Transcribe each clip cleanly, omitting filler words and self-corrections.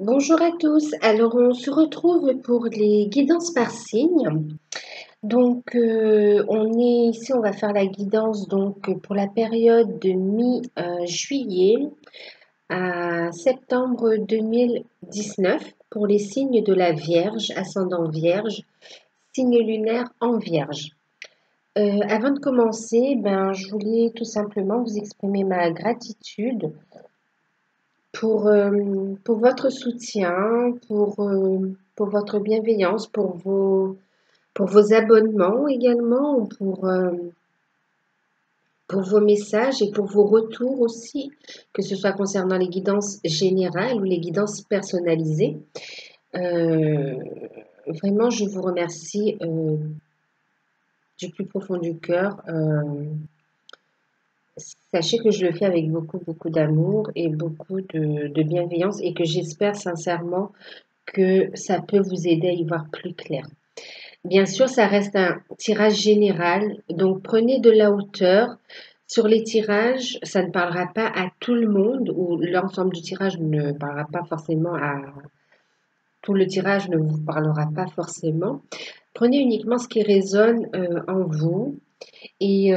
Bonjour à tous. Alors, on se retrouve pour les guidances par signe. Donc, on est ici, on va faire la guidance pour la période de mi-juillet à septembre 2019 pour les signes de la Vierge, ascendant Vierge, signe lunaire en Vierge. Avant de commencer, je voulais tout simplement vous exprimer ma gratitude pour votre soutien, pour votre bienveillance, pour vos abonnements également, pour vos messages et pour vos retours aussi, que ce soit concernant les guidances générales ou les guidances personnalisées. Euh, Vraiment, je vous remercie du plus profond du cœur. Sachez que je le fais avec beaucoup, beaucoup d'amour et beaucoup de bienveillance et que j'espère sincèrement que ça peut vous aider à y voir plus clair. Bien sûr, ça reste un tirage général, donc prenez de la hauteur. Sur les tirages, ça ne parlera pas à tout le monde ou l'ensemble du tirage ne parlera pas forcément à tout le tirage ne vous parlera pas forcément. Prenez uniquement ce qui résonne en vous et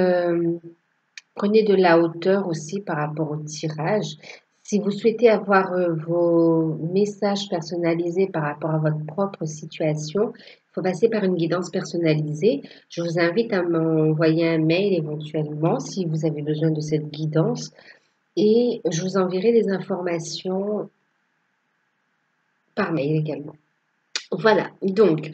prenez de la hauteur aussi par rapport au tirage. Si vous souhaitez avoir vos messages personnalisés par rapport à votre propre situation, il faut passer par une guidance personnalisée. Je vous invite à m'envoyer un mail éventuellement si vous avez besoin de cette guidance et je vous enverrai les informations par mail également. Voilà, donc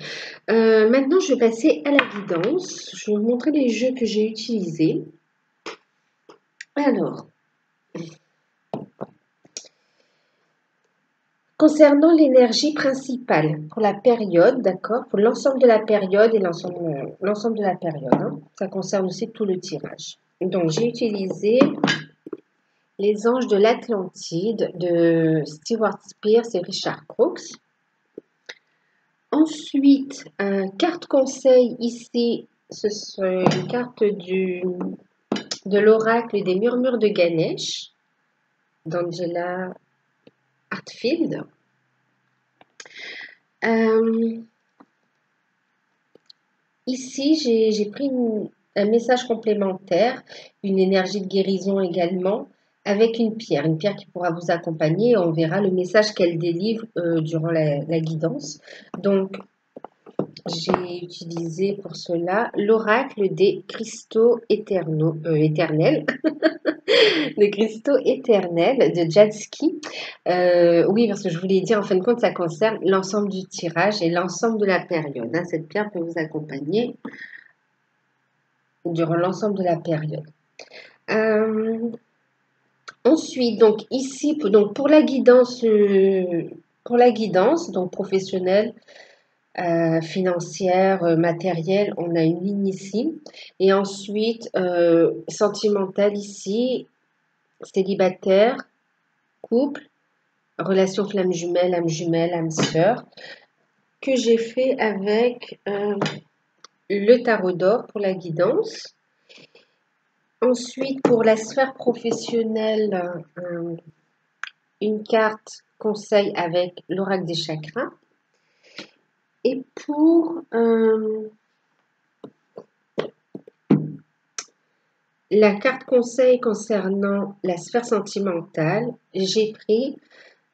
maintenant je vais passer à la guidance. Je vais vous montrer les jeux que j'ai utilisés. Alors, concernant l'énergie principale pour la période, d'accord, pour l'ensemble de la période et l'ensemble de la période, hein, ça concerne aussi tout le tirage. Donc, j'ai utilisé les anges de l'Atlantide de Stewart Spears et Richard Crooks. Ensuite, carte conseil ici, ce sont une carte de l'oracle des murmures de Ganesh d'Angela Hartfield. Ici, j'ai pris un message complémentaire, une énergie de guérison également, avec une pierre qui pourra vous accompagner. On verra le message qu'elle délivre durant la guidance. Donc, j'ai utilisé pour cela l'oracle des cristaux éternels, des cristaux éternels de Jadsky. Oui, parce que je voulais dire, en fin de compte, ça concerne l'ensemble du tirage et l'ensemble de la période, hein. Cette pierre peut vous accompagner durant l'ensemble de la période. Ensuite, donc ici, pour la guidance, donc professionnelle, financière, matérielle, on a une ligne ici. Et ensuite, sentimentale ici, célibataire, couple, relation flamme jumelle, âme sœur, que j'ai fait avec le tarot d'or pour la guidance. Ensuite, pour la sphère professionnelle, une carte conseil avec l'oracle des chakras. Et pour la carte conseil concernant la sphère sentimentale, j'ai pris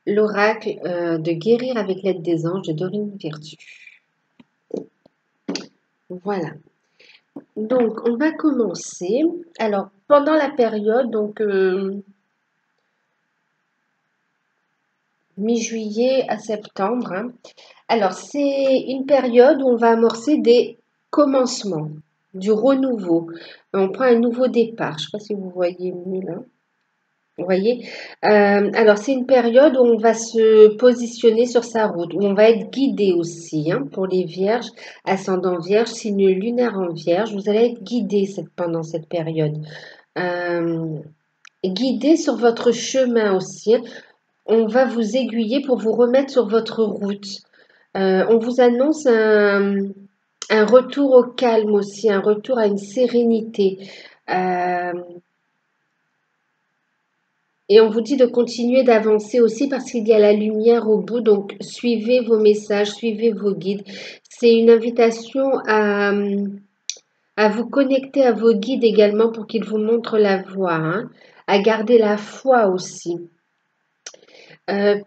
l'oracle de guérir avec l'aide des anges de Dorine Virtue. Voilà. Donc, on va commencer. Alors, pendant la période, donc mi-juillet à septembre, hein. Alors, c'est une période où on va amorcer des commencements, du renouveau. On prend un nouveau départ. Je ne sais pas si vous voyez mieux là. Vous voyez? Alors, c'est une période où on va se positionner sur sa route, où on va être guidé aussi, hein, pour les vierges, ascendant vierge, signe lunaire en vierge. Vous allez être guidé pendant cette période. Guidé sur votre chemin aussi, hein. On va vous aiguiller pour vous remettre sur votre route. On vous annonce un retour au calme aussi, un retour à une sérénité. Et on vous dit de continuer d'avancer aussi parce qu'il y a la lumière au bout. Donc, suivez vos messages, suivez vos guides. C'est une invitation à vous connecter à vos guides également pour qu'ils vous montrent la voie, hein, à garder la foi aussi.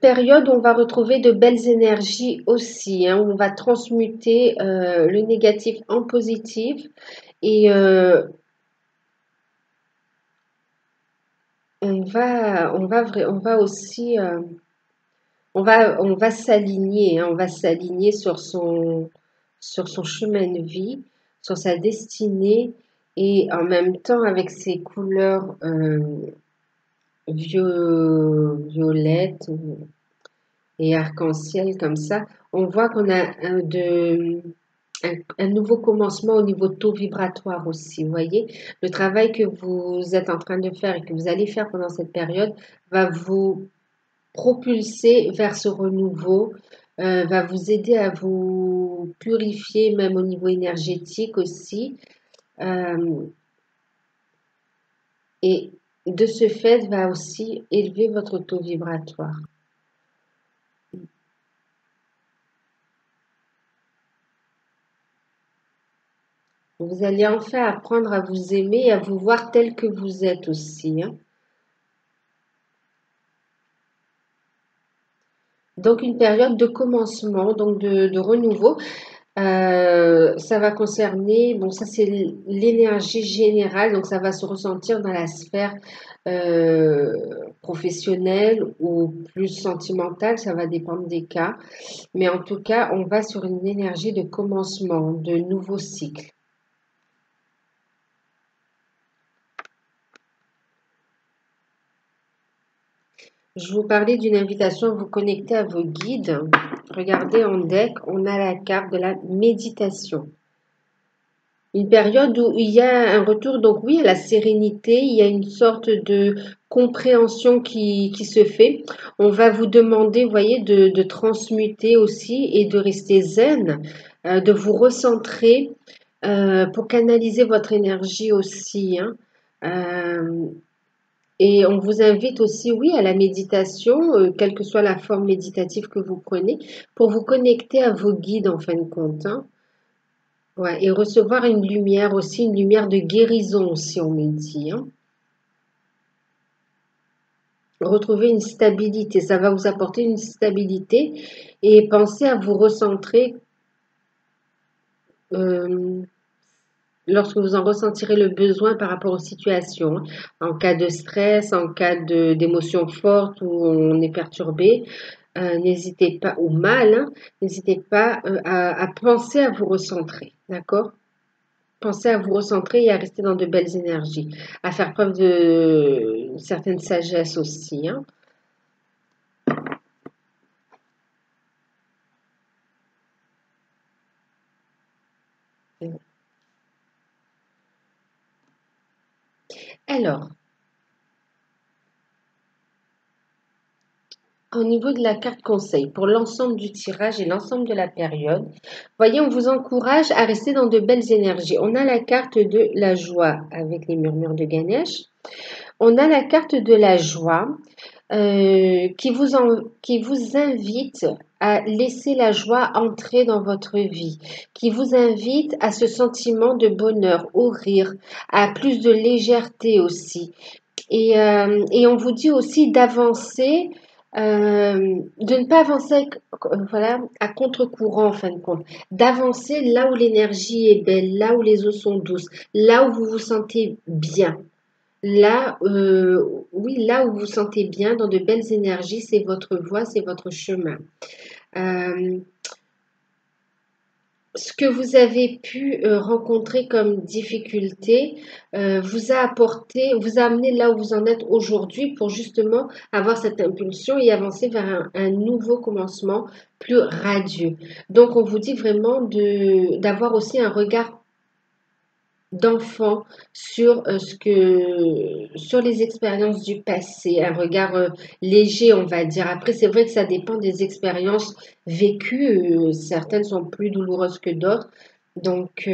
Période où on va retrouver de belles énergies aussi, hein, où on va transmuter le négatif en positif et on va aussi, on va s'aligner, hein, on va s'aligner sur son chemin de vie, sur sa destinée et en même temps avec ses couleurs violettes et arc-en-ciel comme ça, on voit qu'on a un nouveau commencement au niveau taux vibratoire aussi. Vous voyez, le travail que vous êtes en train de faire et que vous allez faire pendant cette période va vous propulser vers ce renouveau, va vous aider à vous purifier, même au niveau énergétique aussi. Et de ce fait, va aussi élever votre taux vibratoire. Vous allez enfin apprendre à vous aimer et à vous voir tel que vous êtes aussi, hein. Donc une période de commencement, donc de renouveau. Ça va concerner, bon ça c'est l'énergie générale, donc ça va se ressentir dans la sphère professionnelle ou plus sentimentale, ça va dépendre des cas. Mais en tout cas, on va sur une énergie de commencement, de nouveau cycle. Je vous parlais d'une invitation à vous connecter à vos guides. Regardez en deck, on a la carte de la méditation. Une période où il y a un retour, donc oui, à la sérénité, il y a une sorte de compréhension qui se fait. On va vous demander, vous voyez, de transmuter aussi et de rester zen, de vous recentrer pour canaliser votre énergie aussi, hein. Euh, et on vous invite aussi, oui, à la méditation, quelle que soit la forme méditative que vous prenez, pour vous connecter à vos guides en fin de compte, hein. Ouais, et recevoir une lumière aussi, une lumière de guérison, si on me dit, hein. Retrouver une stabilité, ça va vous apporter une stabilité et pensez à vous recentrer euh, lorsque vous en ressentirez le besoin par rapport aux situations, hein. En cas de stress, en cas d'émotions fortes où on est perturbé, n'hésitez pas, ou mal, hein, n'hésitez pas à penser à vous recentrer, d'accord? Pensez à vous recentrer et à rester dans de belles énergies, à faire preuve de certaine sagesse aussi, hein. Alors, au niveau de la carte conseil, pour l'ensemble du tirage et l'ensemble de la période, voyez, on vous encourage à rester dans de belles énergies. On a la carte de la joie avec les murmures de Ganesh. On a la carte de la joie qui vous invite à laisser la joie entrer dans votre vie, qui vous invite à ce sentiment de bonheur, au rire, à plus de légèreté aussi. Et on vous dit aussi d'avancer, de ne pas avancer voilà, à contre-courant en fin de compte, d'avancer là où l'énergie est belle, là où les eaux sont douces, là où vous vous sentez bien. Là, oui, là où vous vous sentez bien, dans de belles énergies, c'est votre voie, c'est votre chemin. Euh, ce que vous avez pu rencontrer comme difficulté vous a apporté, vous a amené là où vous en êtes aujourd'hui pour justement avoir cette impulsion et avancer vers un nouveau commencement plus radieux. Donc, on vous dit vraiment d'avoir aussi un regard d'enfant sur sur les expériences du passé, un regard léger, on va dire. Après, c'est vrai que ça dépend des expériences vécues. Certaines sont plus douloureuses que d'autres. Donc,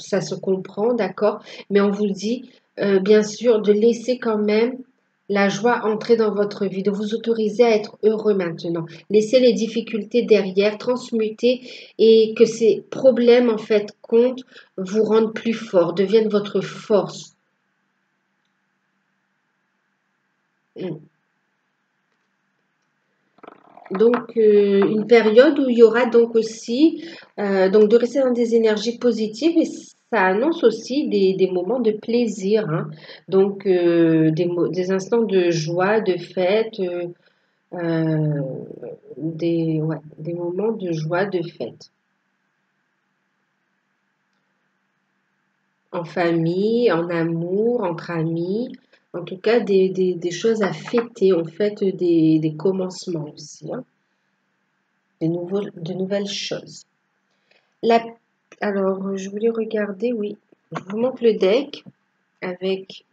ça se comprend, d'accord? Mais on vous dit, bien sûr, de laisser quand même la joie entrer dans votre vie, de vous autoriser à être heureux maintenant. Laissez les difficultés derrière, transmuter et que ces problèmes, en fait, comptent, vous rendent plus fort, deviennent votre force. Mm. Donc, une période où il y aura donc aussi, donc de rester dans des énergies positives et ça annonce aussi des moments de plaisir, hein. Donc, des instants de joie, de fête, euh, ouais, des moments de joie, de fête. En famille, en amour, entre amis, en tout cas des choses à fêter, en fait des commencements aussi, hein, de nouvelles choses. La, alors, je voulais regarder, oui, je vous montre le deck avec,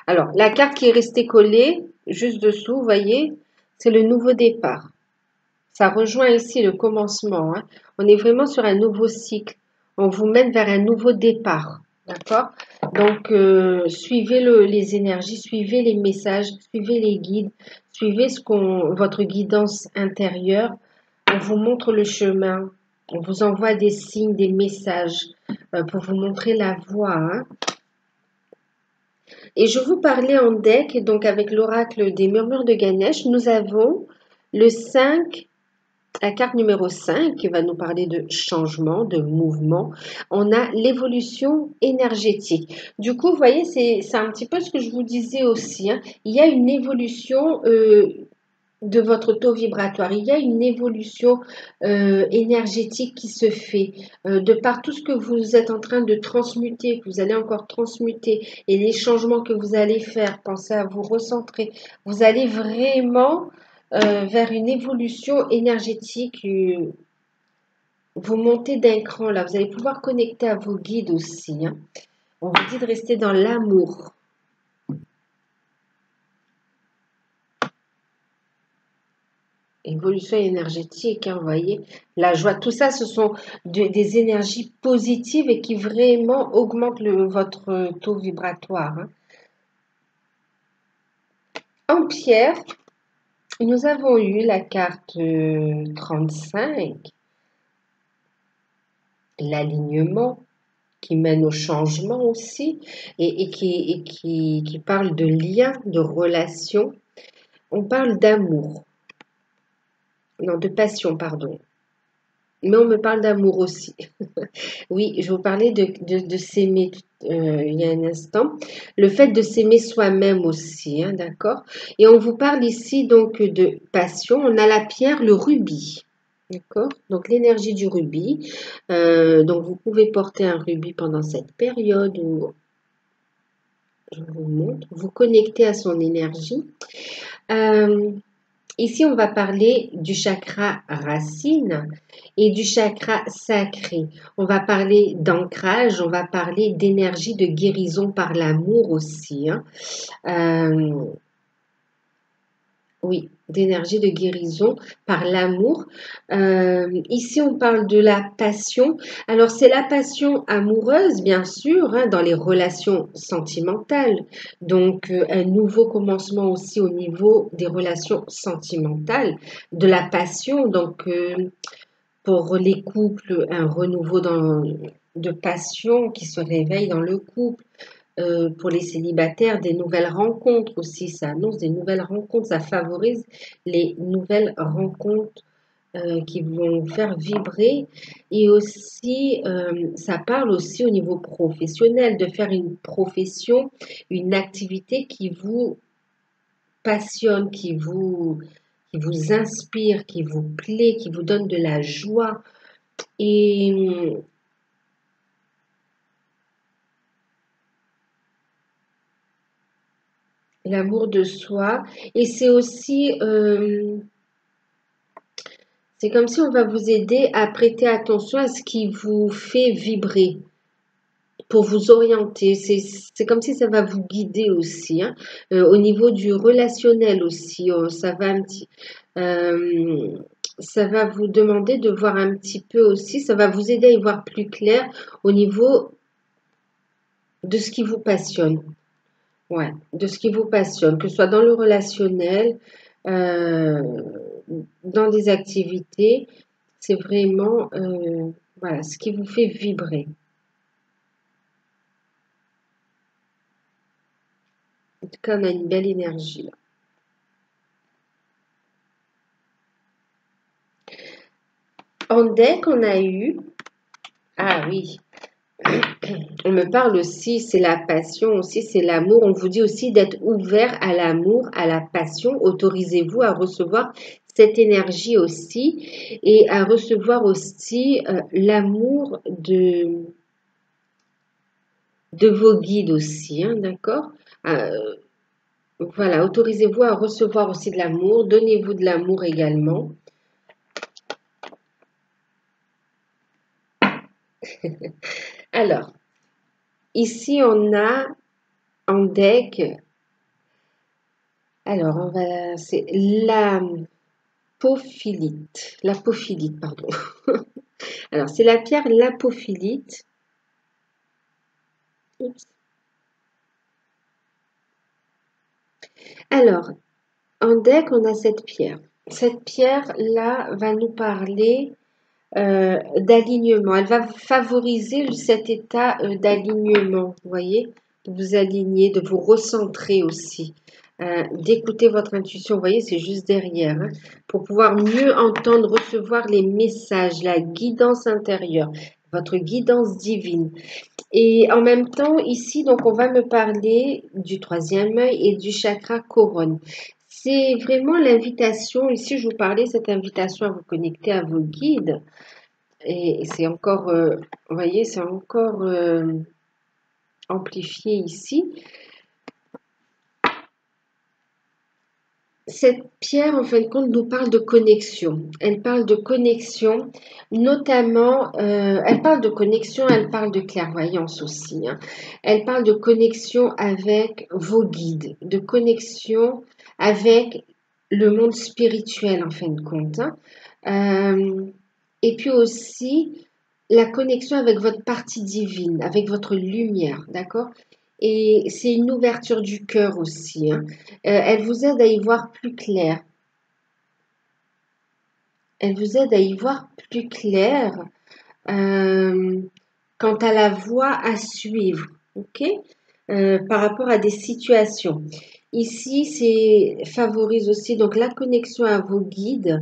alors la carte qui est restée collée juste dessous, vous voyez, c'est le nouveau départ. Ça rejoint ici le commencement, hein. On est vraiment sur un nouveau cycle. On vous mène vers un nouveau départ. D'accord? Donc, suivez les énergies, suivez les messages, suivez les guides, suivez votre guidance intérieure. On vous montre le chemin. On vous envoie des signes, des messages pour vous montrer la voie, hein. Et je vous parlais en deck, donc avec l'oracle des murmures de Ganesh, nous avons le 5. La carte numéro 5 qui va nous parler de changement, de mouvement. On a l'évolution énergétique. Du coup, vous voyez, c'est un petit peu ce que je vous disais aussi, hein. Il y a une évolution de votre taux vibratoire. Il y a une évolution énergétique qui se fait de par tout ce que vous êtes en train de transmuter, que vous allez encore transmuter et les changements que vous allez faire. Pensez à vous recentrer. Vous allez vraiment vers une évolution énergétique. Vous montez d'un cran là. Vous allez pouvoir connecter à vos guides aussi, hein. On vous dit de rester dans l'amour. Évolution énergétique, hein, vous voyez, la joie, tout ça, ce sont des énergies positives et qui vraiment augmentent votre taux vibratoire, hein. En pierre, nous avons eu la carte 35, l'alignement qui mène au changement aussi et qui parle de lien, de relation. On parle d'amour, non, de passion, pardon. Mais on me parle d'amour aussi. Oui, je vous parlais de s'aimer il y a un instant. Le fait de s'aimer soi-même aussi, hein, d'accord? Et on vous parle ici donc de passion. On a la pierre, le rubis. D'accord? Donc l'énergie du rubis. Donc vous pouvez porter un rubis pendant cette période où je vous montre. Vous connectez à son énergie. Ici, on va parler du chakra racine et du chakra sacré. On va parler d'ancrage, on va parler d'énergie de guérison par l'amour aussi, hein. Euh, oui, d'énergie de guérison par l'amour. Ici, on parle de la passion. Alors, c'est la passion amoureuse, bien sûr, hein, dans les relations sentimentales. Donc, un nouveau commencement aussi au niveau des relations sentimentales, de la passion. Donc, pour les couples, un renouveau de passion qui se réveille dans le couple. Pour les célibataires, des nouvelles rencontres aussi, ça annonce des nouvelles rencontres, ça favorise les nouvelles rencontres qui vont faire vibrer et aussi ça parle aussi au niveau professionnel de faire une profession, une activité qui vous passionne, qui vous inspire, qui vous plaît, qui vous donne de la joie et l'amour de soi et c'est aussi c'est comme si on va vous aider à prêter attention à ce qui vous fait vibrer pour vous orienter. C'est comme si ça va vous guider aussi, hein. Au niveau du relationnel aussi, ça va un petit. ça va vous demander de voir un petit peu aussi, ça va vous aider à y voir plus clair au niveau de ce qui vous passionne. Ouais, de ce qui vous passionne, que ce soit dans le relationnel, euh, dans des activités, c'est vraiment voilà, ce qui vous fait vibrer. En tout cas, on a une belle énergie là. En deck, on a eu, ah oui, on me parle aussi, c'est la passion aussi, c'est l'amour. On vous dit aussi d'être ouvert à l'amour, à la passion. Autorisez-vous à recevoir cette énergie aussi et à recevoir aussi l'amour de vos guides aussi, hein, d'accord? Euh, voilà, autorisez-vous à recevoir aussi de l'amour, donnez-vous de l'amour également. Alors, ici on a en deck, alors on va, c'est l'apophilite, pardon. Alors, c'est la pierre l'apophilite. Oups. Alors, en deck, on a cette pierre. Cette pierre-là va nous parler d'alignement. Elle va favoriser cet état d'alignement, vous voyez, de vous aligner, de vous recentrer aussi, d'écouter votre intuition. Vous voyez, c'est juste derrière, hein, pour pouvoir mieux entendre, recevoir les messages, la guidance intérieure, votre guidance divine. Et en même temps, ici, donc, on va me parler du troisième œil et du chakra couronne. C'est vraiment l'invitation, ici, je vous parlais, cette invitation à vous connecter à vos guides. Et c'est encore, vous voyez, c'est encore amplifié ici. Cette pierre, en fin de compte, nous parle de connexion. Elle parle de connexion, notamment, elle parle de connexion, elle parle de clairvoyance aussi, hein. Elle parle de connexion avec vos guides, de connexion avec le monde spirituel, en fin de compte, hein. Et puis aussi la connexion avec votre partie divine, avec votre lumière, d'accord? Et c'est une ouverture du cœur aussi, hein. Elle vous aide à y voir plus clair. Elle vous aide à y voir plus clair euh, quant à la voie à suivre, ok? Par rapport à des situations. Ici, c'est favorise aussi donc la connexion à vos guides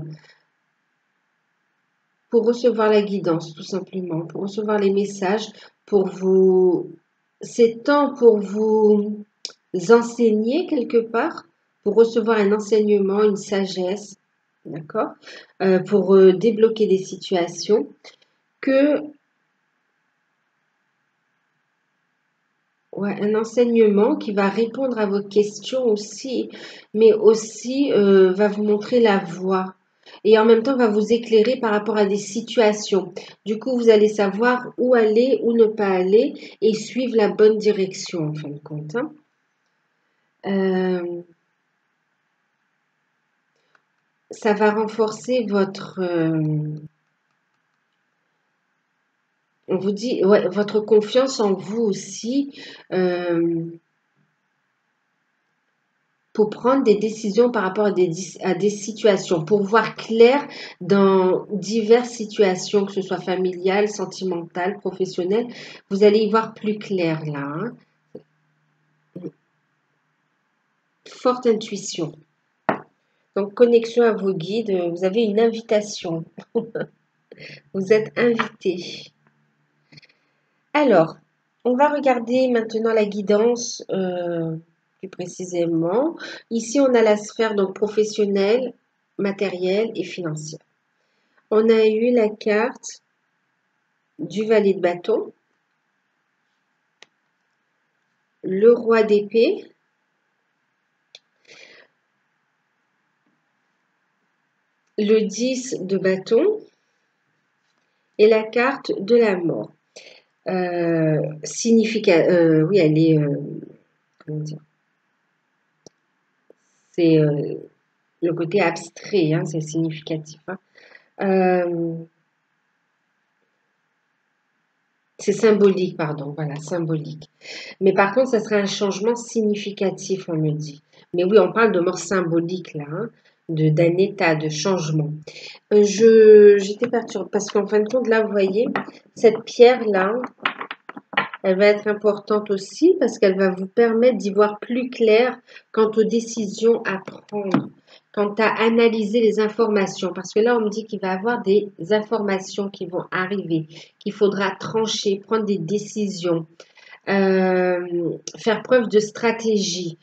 pour recevoir la guidance, tout simplement, pour recevoir les messages, pour vous. C'est temps pour vous enseigner quelque part, pour recevoir un enseignement, une sagesse, d'accord, pour débloquer des situations, que ouais, un enseignement qui va répondre à vos questions aussi, mais aussi va vous montrer la voie. Et en même temps, va vous éclairer par rapport à des situations. Du coup, vous allez savoir où aller, où ne pas aller et suivre la bonne direction, en fin de compte, hein. Euh, ça va renforcer votre, on vous dit, ouais, votre confiance en vous aussi, euh, pour prendre des décisions par rapport à des situations, pour voir clair dans diverses situations, que ce soit familiale, sentimentale, professionnelle, vous allez y voir plus clair là, hein. Forte intuition. Donc, connexion à vos guides, vous avez une invitation. Vous êtes invité. Alors, on va regarder maintenant la guidance plus précisément. Ici, on a la sphère donc professionnelle, matérielle et financière. On a eu la carte du valet de bâton, le roi d'épée, le 10 de bâton et la carte de la mort. Oui, elle est, comment dire, c'est le côté abstrait, hein, c'est significatif, hein. Euh, c'est symbolique, pardon, voilà, symbolique. Mais par contre, ça serait un changement significatif, on me dit. Mais oui, on parle de mort symbolique là, hein, d'un état de changement. J'étais perturbée parce qu'en fin de compte, là, vous voyez, cette pierre-là, elle va être importante aussi parce qu'elle va vous permettre d'y voir plus clair quant aux décisions à prendre, quant à analyser les informations. Parce que là, on me dit qu'il va y avoir des informations qui vont arriver, qu'il faudra trancher, prendre des décisions, faire preuve de stratégie.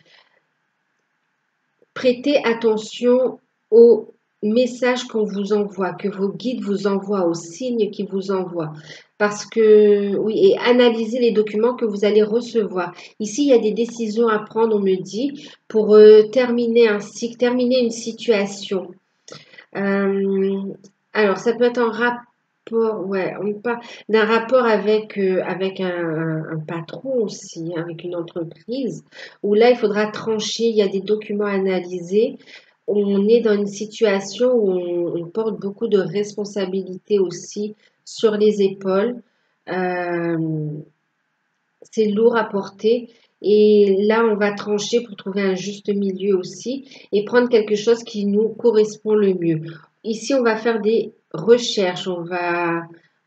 Prêtez attention aux messages qu'on vous envoie, que vos guides vous envoient, aux signes qu'ils vous envoient. Parce que, oui, et analysez les documents que vous allez recevoir. Ici, il y a des décisions à prendre, on me dit, pour terminer un cycle, terminer une situation. Alors, ça peut être en rapport, ouais, on parle d'un rapport avec un patron aussi, hein, avec une entreprise, où là, il faudra trancher, il y a des documents à analyser. On est dans une situation où on porte beaucoup de responsabilités aussi sur les épaules. Euh, c'est lourd à porter. Et là, on va trancher pour trouver un juste milieu aussi et prendre quelque chose qui nous correspond le mieux. Ici, on va faire des recherches.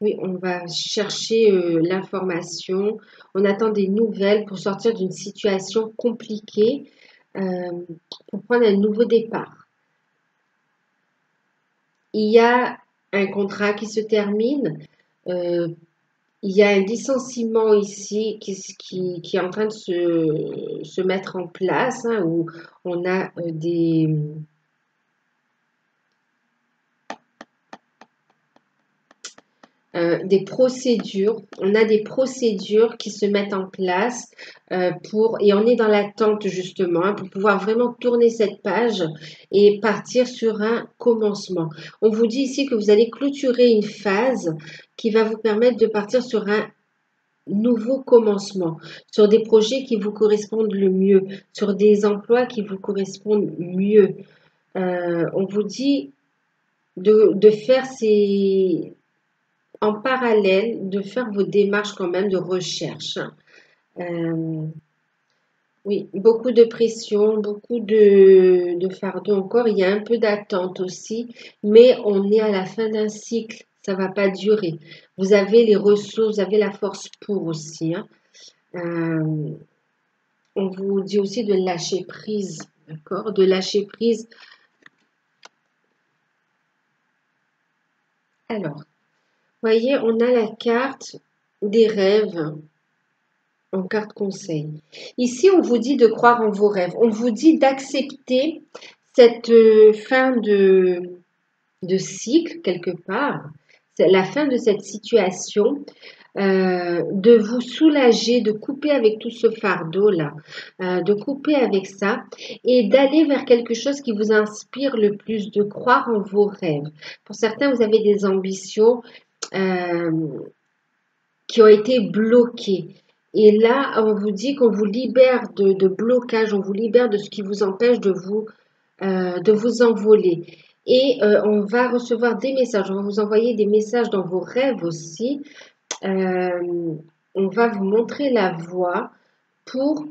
Oui, on va chercher l'information. On attend des nouvelles pour sortir d'une situation compliquée, euh, pour prendre un nouveau départ. Il y a un contrat qui se termine. euh, Il y a un licenciement ici qui est en train de se mettre en place, hein, où on a des procédures. On a des procédures qui se mettent en place et on est dans l'attente justement, hein, pour pouvoir vraiment tourner cette page et partir sur un commencement. On vous dit ici que vous allez clôturer une phase qui va vous permettre de partir sur un nouveau commencement, sur des projets qui vous correspondent le mieux, sur des emplois qui vous correspondent mieux. On vous dit de faire en parallèle, de faire vos démarches quand même de recherche. Euh, oui, beaucoup de pression, beaucoup de fardeau encore. Il y a un peu d'attente aussi, mais on est à la fin d'un cycle. Ça va pas durer. Vous avez les ressources, vous avez la force pour aussi, hein. Euh, On vous dit aussi de lâcher prise, d'accord? De lâcher prise. Alors, voyez, on a la carte des rêves en carte conseil. Ici, on vous dit de croire en vos rêves. On vous dit d'accepter cette fin de cycle, quelque part. C'est la fin de cette situation, de vous soulager, de couper avec tout ce fardeau-là, de couper avec ça et d'aller vers quelque chose qui vous inspire le plus, de croire en vos rêves. Pour certains, vous avez des ambitions euh, qui ont été bloquées. Et là, on vous dit qu'on vous libère de blocage, on vous libère de ce qui vous empêche de vous envoler. Et on va recevoir des messages, on va vous envoyer des messages dans vos rêves aussi. Euh, on va vous montrer la voie pour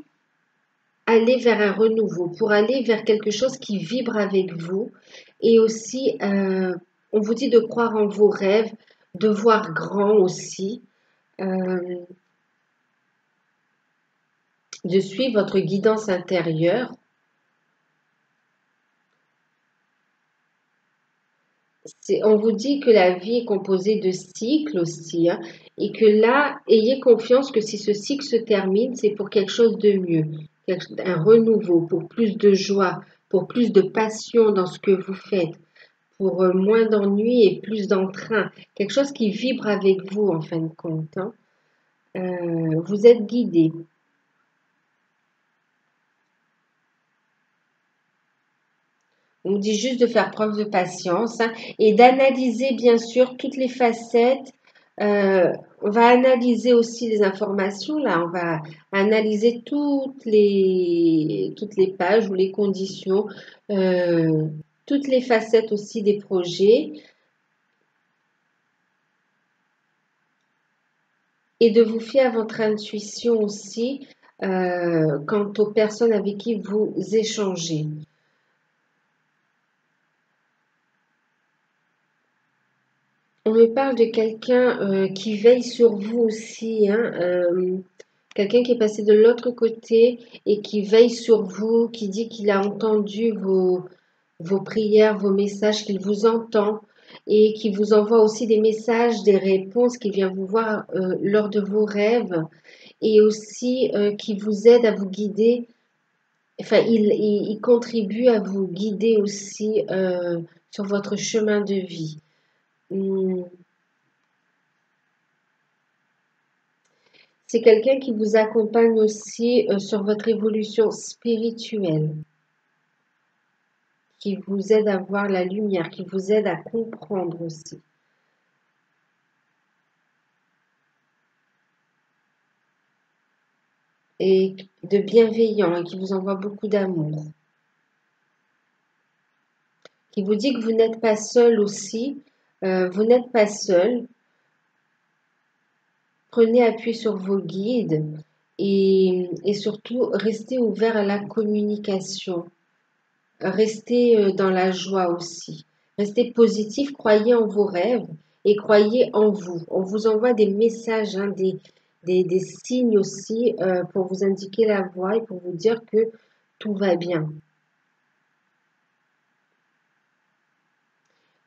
aller vers un renouveau, pour aller vers quelque chose qui vibre avec vous. Et aussi, on vous dit de croire en vos rêves, de voir grand aussi, euh, de suivre votre guidance intérieure. On vous dit que la vie est composée de cycles aussi, hein, et que là, ayez confiance que si ce cycle se termine, c'est pour quelque chose de mieux, un renouveau, pour plus de joie, pour plus de passion dans ce que vous faites, pour moins d'ennui et plus d'entrain, quelque chose qui vibre avec vous en fin de compte, hein. Vous êtes guidé. On vous dit juste de faire preuve de patience, hein, et d'analyser bien sûr toutes les facettes. On va analyser aussi les informations. Là, on va analyser toutes les pages ou les conditions, euh, toutes les facettes aussi des projets. et de vous fier à votre intuition aussi quant aux personnes avec qui vous échangez. On me parle de quelqu'un qui veille sur vous aussi, hein, quelqu'un qui est passé de l'autre côté et qui veille sur vous, qui dit qu'il a entendu vos prières, vos messages, qu'il vous entend et qui vous envoie aussi des messages, des réponses, qui vient vous voir lors de vos rêves et aussi qui vous aide à vous guider. Enfin, il contribue à vous guider aussi sur votre chemin de vie. Hum, C'est quelqu'un qui vous accompagne aussi sur votre évolution spirituelle, qui vous aide à voir la lumière, qui vous aide à comprendre aussi. Et de bienveillant et qui vous envoie beaucoup d'amour. Qui vous dit que vous n'êtes pas seul aussi, vous n'êtes pas seul. Prenez appui sur vos guides et surtout restez ouvert à la communication. Restez dans la joie aussi. Restez positif, croyez en vos rêves et croyez en vous. On vous envoie des messages, hein, des signes aussi pour vous indiquer la voie et pour vous dire que tout va bien.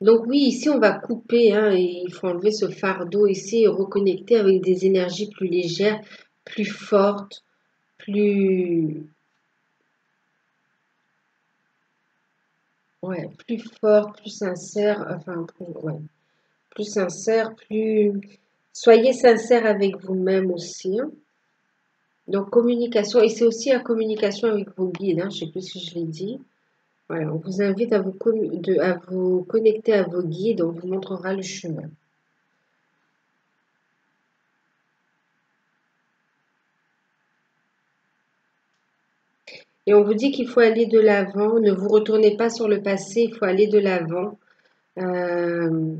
Donc oui, ici on va couper, hein, et il faut enlever ce fardeau ici et reconnecter avec des énergies plus légères, plus fortes, plus, ouais, plus fortes, plus sincères, enfin, ouais, plus sincères, plus... Soyez sincère avec vous-même aussi, hein. Donc communication, et c'est aussi la communication avec vos guides, hein, je ne sais plus si je l'ai dit. Voilà, on vous invite à à vous connecter à vos guides, on vous montrera le chemin. Et on vous dit qu'il faut aller de l'avant, ne vous retournez pas sur le passé, il faut aller de l'avant. Euh,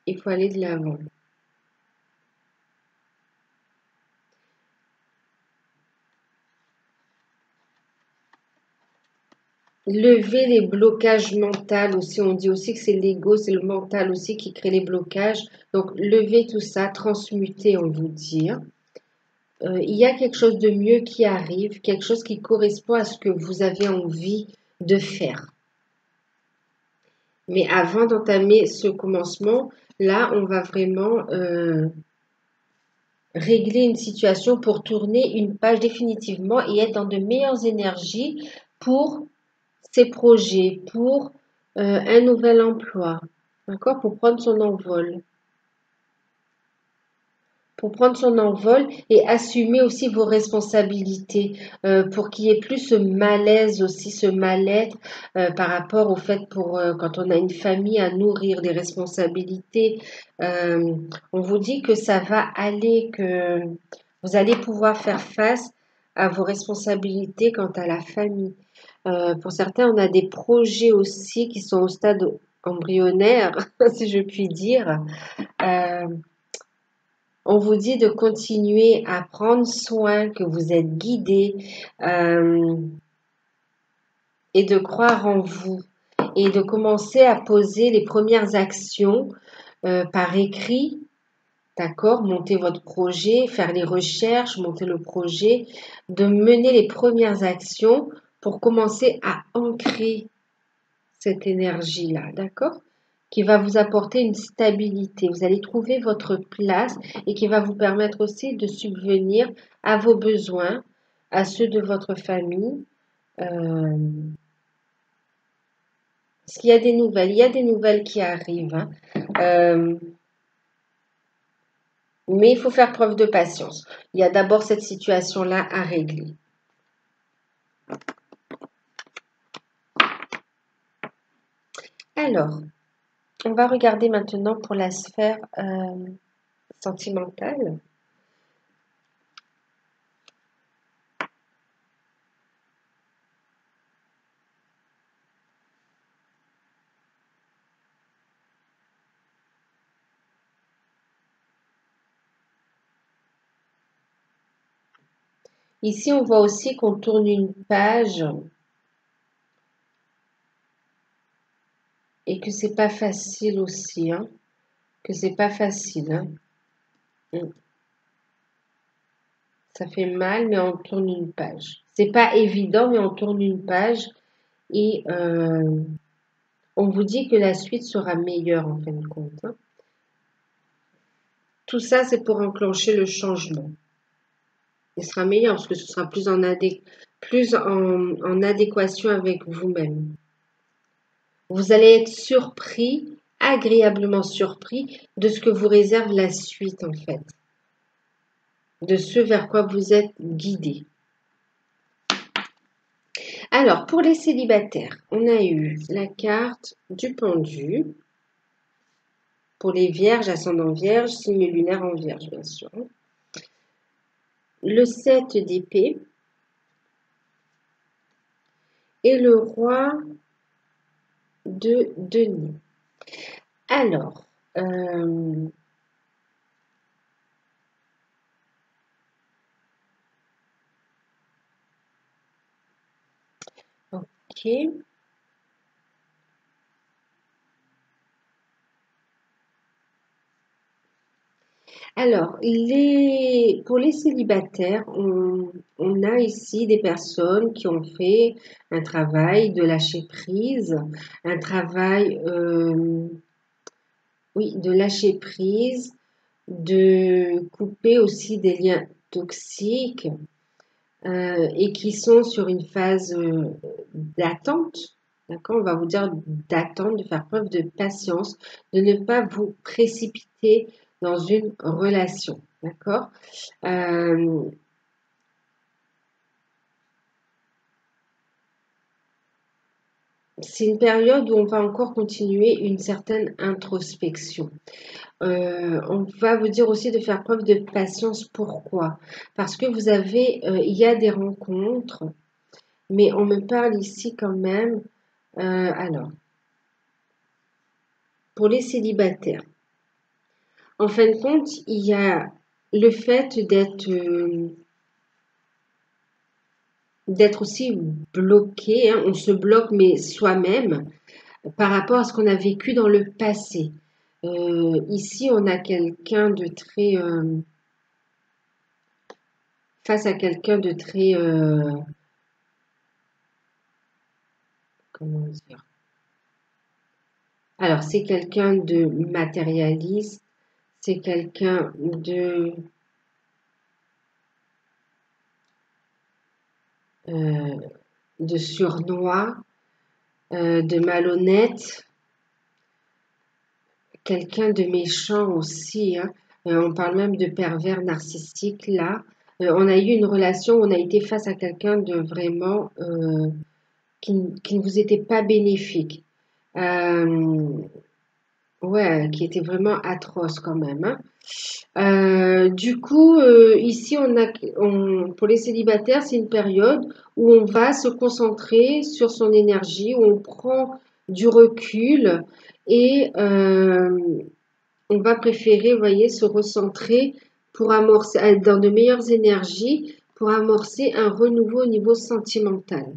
il faut aller de l'avant. Lever les blocages mentaux aussi, on dit aussi que c'est l'ego, c'est le mental aussi qui crée les blocages. Donc lever tout ça, transmuter, on vous dit, hein. Il y a quelque chose de mieux qui arrive, quelque chose qui correspond à ce que vous avez envie de faire. Mais avant d'entamer ce commencement, là, on va vraiment régler une situation pour tourner une page définitivement et être dans de meilleures énergies pour ses projets, pour un nouvel emploi, d'accord, pour prendre son envol. Pour prendre son envol et assumer aussi vos responsabilités, pour qu'il y ait plus ce malaise aussi, ce mal-être par rapport au fait pour quand on a une famille à nourrir, des responsabilités. Euh, on vous dit que ça va aller, que vous allez pouvoir faire face à vos responsabilités quant à la famille. Pour certains, on a des projets aussi qui sont au stade embryonnaire, si je puis dire. Euh, on vous dit de continuer à prendre soin, que vous êtes guidé euh, et de croire en vous et de commencer à poser les premières actions par écrit, d'accord? Monter votre projet, faire les recherches, monter le projet, de mener les premières actions pour commencer à ancrer cette énergie-là, d'accord? Qui va vous apporter une stabilité. Vous allez trouver votre place et qui va vous permettre aussi de subvenir à vos besoins, à ceux de votre famille. Euh, Parce qu'il y a des nouvelles, il y a des nouvelles qui arrivent, hein. Euh, mais il faut faire preuve de patience. Il y a d'abord cette situation-là à régler. Alors, on va regarder maintenant pour la sphère sentimentale. Ici, on voit aussi qu'on tourne une page et que c'est pas facile aussi, hein, que c'est pas facile, hein. Ça fait mal, mais on tourne une page. C'est pas évident, mais on tourne une page et on vous dit que la suite sera meilleure en fin de compte, hein. Tout ça, c'est pour enclencher le changement. Il sera meilleur parce que ce sera plus en adéquation avec vous-même. Vous allez être surpris, agréablement surpris de ce que vous réserve la suite en fait, de ce vers quoi vous êtes guidé. Alors, pour les célibataires, on a eu la carte du pendu. Pour les vierges, ascendant vierge, signe lunaire en vierge, bien sûr. Le 7 d'épée. Et le roi de denier. Alors, ok. Alors, pour les célibataires, on a ici des personnes qui ont fait un travail de lâcher prise, un travail, oui, de lâcher prise, de couper aussi des liens toxiques et qui sont sur une phase d'attente. D'accord? On va vous dire d'attendre, de faire preuve de patience, de ne pas vous précipiter dans une relation. D'accord? C'est une période où on va encore continuer une certaine introspection. On va vous dire aussi de faire preuve de patience. Pourquoi? Parce que il y a des rencontres, mais on me parle ici quand même. Alors, pour les célibataires, en fin de compte, il y a le fait d'être aussi bloqué, hein. On se bloque, mais soi-même, par rapport à ce qu'on a vécu dans le passé. Ici, on a quelqu'un de très... face à quelqu'un de très... comment dire? Alors, c'est quelqu'un de matérialiste, c'est quelqu'un euh, de sournois, de malhonnête, quelqu'un de méchant aussi, hein. On parle même de pervers narcissique là. On a eu une relation où on a été face à quelqu'un de vraiment qui ne vous était pas bénéfique. Euh, ouais, qui était vraiment atroce quand même, hein. Du coup, ici, pour les célibataires, c'est une période où on va se concentrer sur son énergie, où on prend du recul et on va préférer, vous voyez, se recentrer pour amorcer, être dans de meilleures énergies pour amorcer un renouveau au niveau sentimental.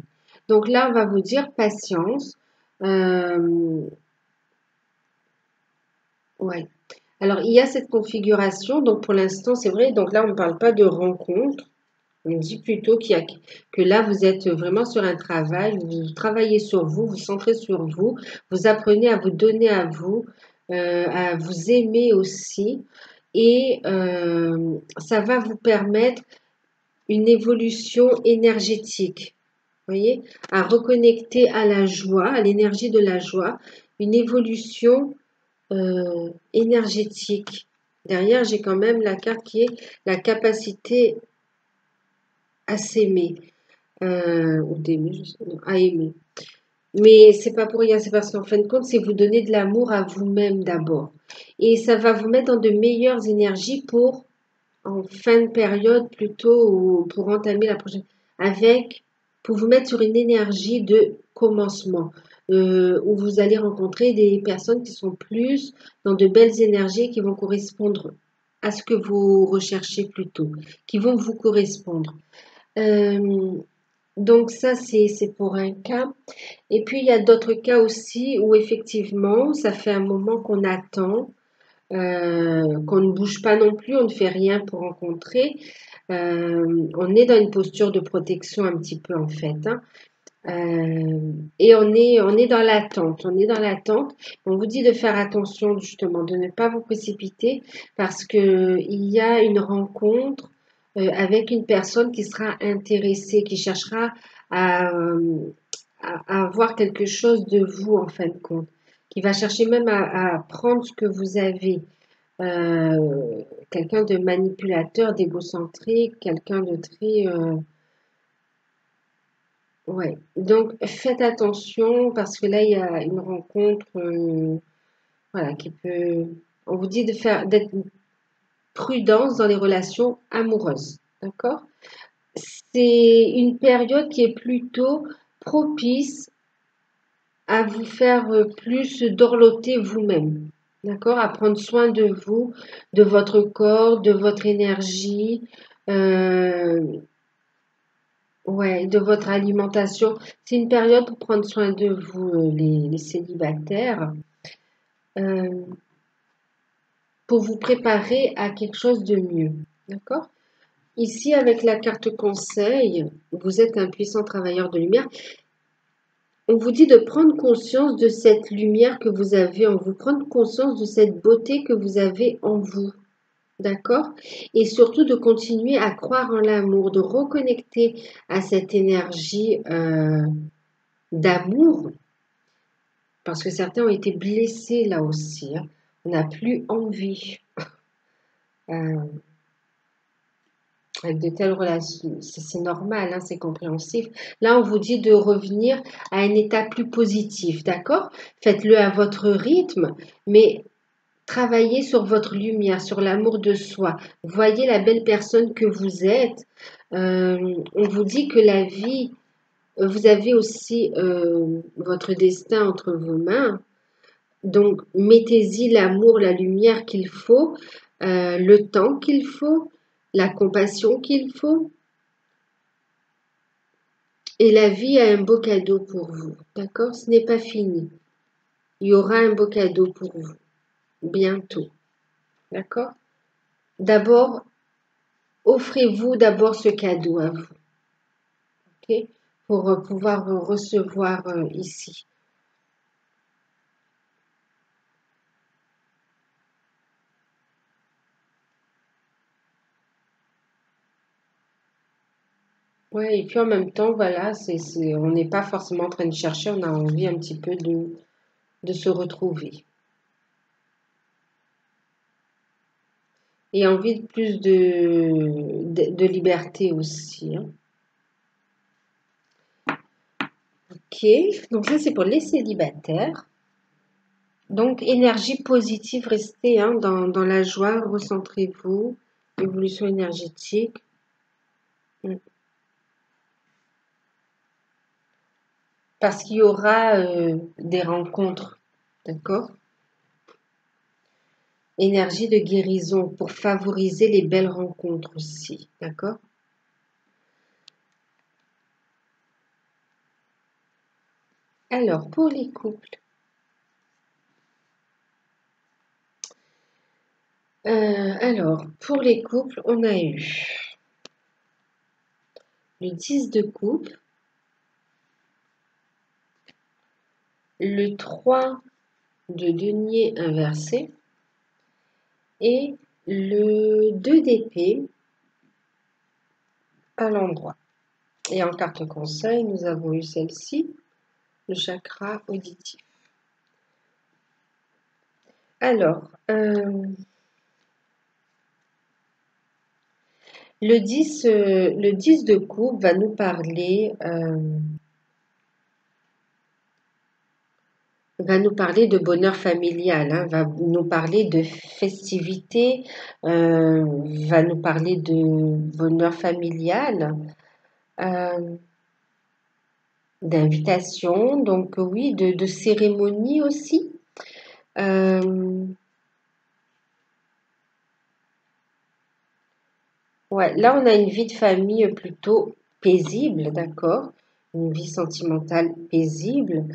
Donc là, on va vous dire patience. Euh, ouais. Alors, il y a cette configuration. Donc, pour l'instant, c'est vrai. Donc là, on ne parle pas de rencontre. On dit plutôt que là, vous êtes vraiment sur un travail. Vous travaillez sur vous, vous centrez sur vous. Vous apprenez à vous donner à vous aimer aussi. Et ça va vous permettre une évolution énergétique. Vous voyez, à reconnecter à la joie, à l'énergie de la joie, une évolution énergétique. Derrière, j'ai quand même la carte qui est la capacité à s'aimer, ou d'aimer, non, à aimer. Mais c'est pas pour rien, c'est parce qu'en fin de compte, c'est vous donner de l'amour à vous-même d'abord. Et ça va vous mettre dans de meilleures énergies pour, en fin de période plutôt, ou pour entamer la prochaine, pour vous mettre sur une énergie de commencement, où vous allez rencontrer des personnes qui sont plus dans de belles énergies qui vont correspondre à ce que vous recherchez plutôt, qui vont vous correspondre. Donc ça, c'est pour un cas. Et puis, il y a d'autres cas aussi où effectivement, ça fait un moment qu'on attend, qu'on ne bouge pas non plus, on ne fait rien pour rencontrer. On est dans une posture de protection un petit peu en fait, hein. Et on est dans l'attente, on est dans l'attente. On vous dit de faire attention justement, de ne pas vous précipiter parce que il y a une rencontre avec une personne qui sera intéressée, qui cherchera à, euh, à avoir quelque chose de vous en fin de compte, qui va chercher même à prendre ce que vous avez. Quelqu'un de manipulateur, d'égocentrique, quelqu'un de très... ouais. Donc faites attention parce que là, il y a une rencontre voilà, qui peut... On vous dit de faire d'être prudence dans les relations amoureuses. D'accord? C'est une période qui est plutôt propice à vous faire plus dorloter vous-même. D'accord? À prendre soin de vous, de votre corps, de votre énergie, euh, ouais, de votre alimentation. C'est une période pour prendre soin de vous, les célibataires, euh, pour vous préparer à quelque chose de mieux. D'accord? Ici, avec la carte conseil, vous êtes un puissant travailleur de lumière. On vous dit de prendre conscience de cette lumière que vous avez en vous, prendre conscience de cette beauté que vous avez en vous. D'accord? Et surtout de continuer à croire en l'amour, de reconnecter à cette énergie d'amour, parce que certains ont été blessés là aussi, hein. On n'a plus envie euh, avec de telles relations. C'est normal, hein, c'est compréhensif. Là, on vous dit de revenir à un état plus positif, d'accord? Faites-le à votre rythme, mais travaillez sur votre lumière, sur l'amour de soi. Voyez la belle personne que vous êtes. On vous dit que la vie, vous avez aussi votre destin entre vos mains. Donc, mettez-y l'amour, la lumière qu'il faut, le temps qu'il faut, la compassion qu'il faut. Et la vie a un beau cadeau pour vous. D'accord? Ce n'est pas fini. Il y aura un beau cadeau pour vous. Bientôt. D'accord? D'abord, offrez-vous d'abord ce cadeau à vous. OK? Pour pouvoir recevoir ici. Ouais, et puis en même temps, voilà, on n'est pas forcément en train de chercher, on a envie un petit peu de se retrouver. Et envie de plus de liberté aussi, hein. Ok, donc ça c'est pour les célibataires. Donc énergie positive, restez hein, dans la joie, recentrez-vous, évolution énergétique. Mm. Parce qu'il y aura des rencontres, d'accord? Énergie de guérison pour favoriser les belles rencontres aussi, d'accord? Alors, pour les couples, pour les couples, on a eu le 10 de coupe, le 3 de denier inversé et le 2 d'épée à l'endroit. Et en carte conseil, nous avons eu celle-ci, le chakra auditif. Alors, le 10 de coupe va nous parler de bonheur familial, hein, va nous parler de festivité, va nous parler de bonheur familial, euh, d'invitation, donc oui, de cérémonie aussi. Ouais, là on a une vie de famille plutôt paisible, d'accord? Une vie sentimentale paisible.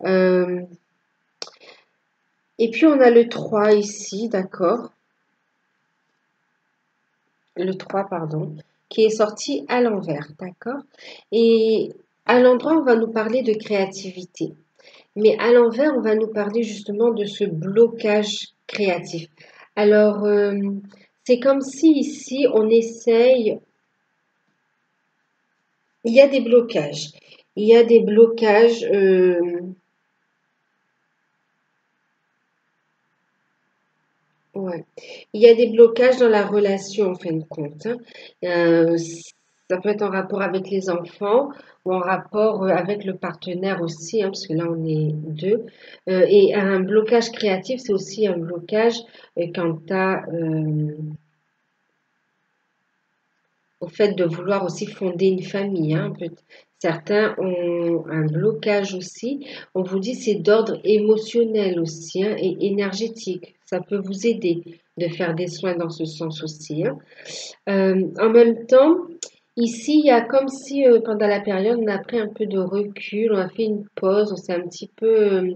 Euh, et puis on a le 3 ici, d'accord? Le 3 pardon, qui est sorti à l'envers, d'accord? Et à l'endroit, on va nous parler de créativité. Mais à l'envers, on va nous parler justement de ce blocage créatif. Alors, c'est comme si ici, on essaye, il y a des blocages. Il y a des blocages, ouais. Il y a des blocages dans la relation, en fin de compte, hein. Ça peut être en rapport avec les enfants ou en rapport avec le partenaire aussi, hein, parce que là, on est deux. Et un blocage créatif, c'est aussi un blocage quant à, au fait de vouloir aussi fonder une famille, hein. Certains ont un blocage aussi. On vous dit c'est d'ordre émotionnel aussi, hein, et énergétique. Ça peut vous aider de faire des soins dans ce sens aussi, hein. En même temps, ici, il y a comme si pendant la période, on a pris un peu de recul, on a fait une pause, on s'est un petit peu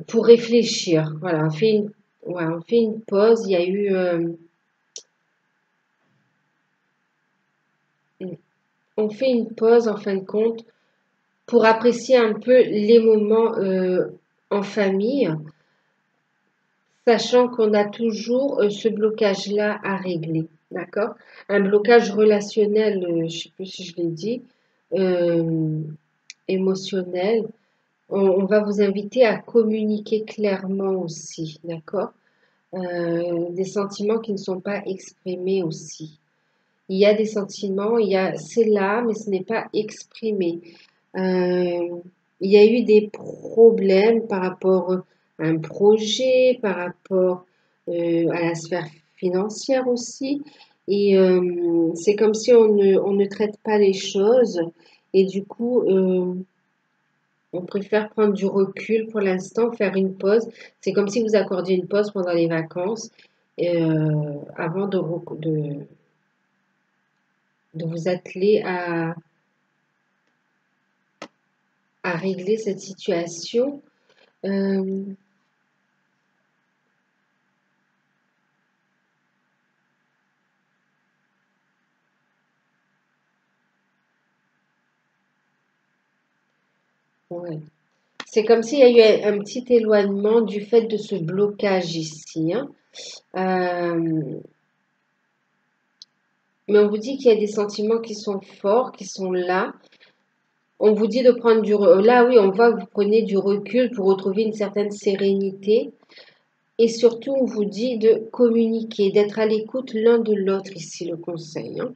pour réfléchir. Voilà, ouais, on fait une pause. Il y a eu, on fait une pause en fin de compte pour apprécier un peu les moments en famille, sachant qu'on a toujours ce blocage-là à régler. D'accord? Un blocage relationnel, je ne sais plus si je l'ai dit, euh, émotionnel. On va vous inviter à communiquer clairement aussi. D'accord? Des sentiments qui ne sont pas exprimés aussi. Il y a des sentiments, c'est là, mais ce n'est pas exprimé. Euh, il y a eu des problèmes par rapport à un projet, par rapport à la sphère financière aussi. Et c'est comme si on ne traite pas les choses. Et du coup, on préfère prendre du recul pour l'instant, faire une pause. C'est comme si vous accordiez une pause pendant les vacances avant de vous atteler à régler cette situation. Euh, ouais. C'est comme s'il y a eu un petit éloignement du fait de ce blocage ici, hein. Euh, mais on vous dit qu'il y a des sentiments qui sont forts, qui sont là. On vous dit de prendre là, oui, on voit que vous prenez du recul pour retrouver une certaine sérénité. Et surtout, on vous dit de communiquer, d'être à l'écoute l'un de l'autre ici, le conseil, hein.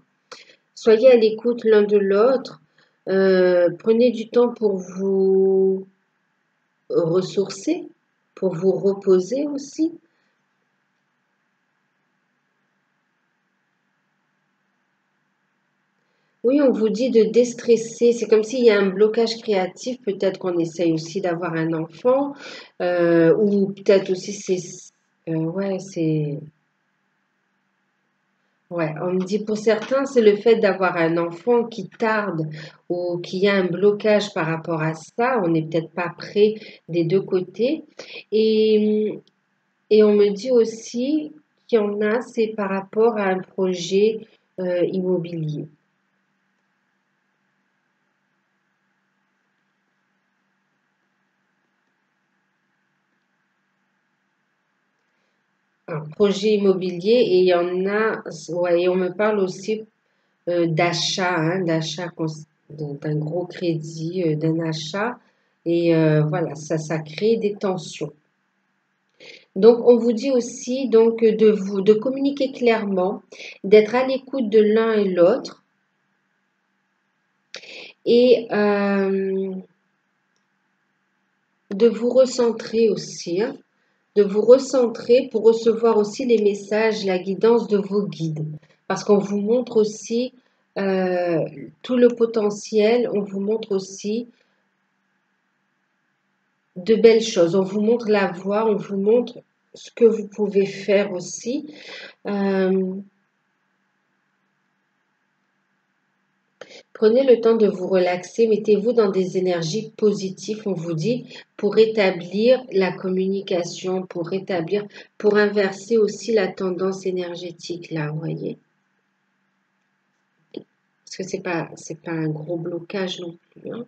Soyez à l'écoute l'un de l'autre. Prenez du temps pour vous ressourcer, pour vous reposer aussi. Oui, on vous dit de déstresser. C'est comme s'il y a un blocage créatif. Peut-être qu'on essaye aussi d'avoir un enfant. Ou peut-être aussi ouais, c'est... Ouais, on me dit pour certains, c'est le fait d'avoir un enfant qui tarde ou qu'il y a un blocage par rapport à ça. On n'est peut-être pas prêt des deux côtés. Et, et on me dit aussi qu'il y en a, c'est par rapport à un projet immobilier. Un projet immobilier et il y en a, ouais, et on me parle aussi d'achat, hein, d'un gros crédit, d'un achat. Et voilà, ça crée des tensions. Donc, on vous dit aussi donc de communiquer clairement, d'être à l'écoute de l'un et l'autre et de vous recentrer aussi, hein, de vous recentrer pour recevoir aussi les messages, la guidance de vos guides. Parce qu'on vous montre aussi euh, tout le potentiel, on vous montre aussi de belles choses, on vous montre la voie, on vous montre ce que vous pouvez faire aussi. Euh, Prenez le temps de vous relaxer, mettez-vous dans des énergies positives, on vous dit, pour rétablir la communication, pour inverser aussi la tendance énergétique, là, vous voyez. Parce que c'est pas un gros blocage non plus, hein.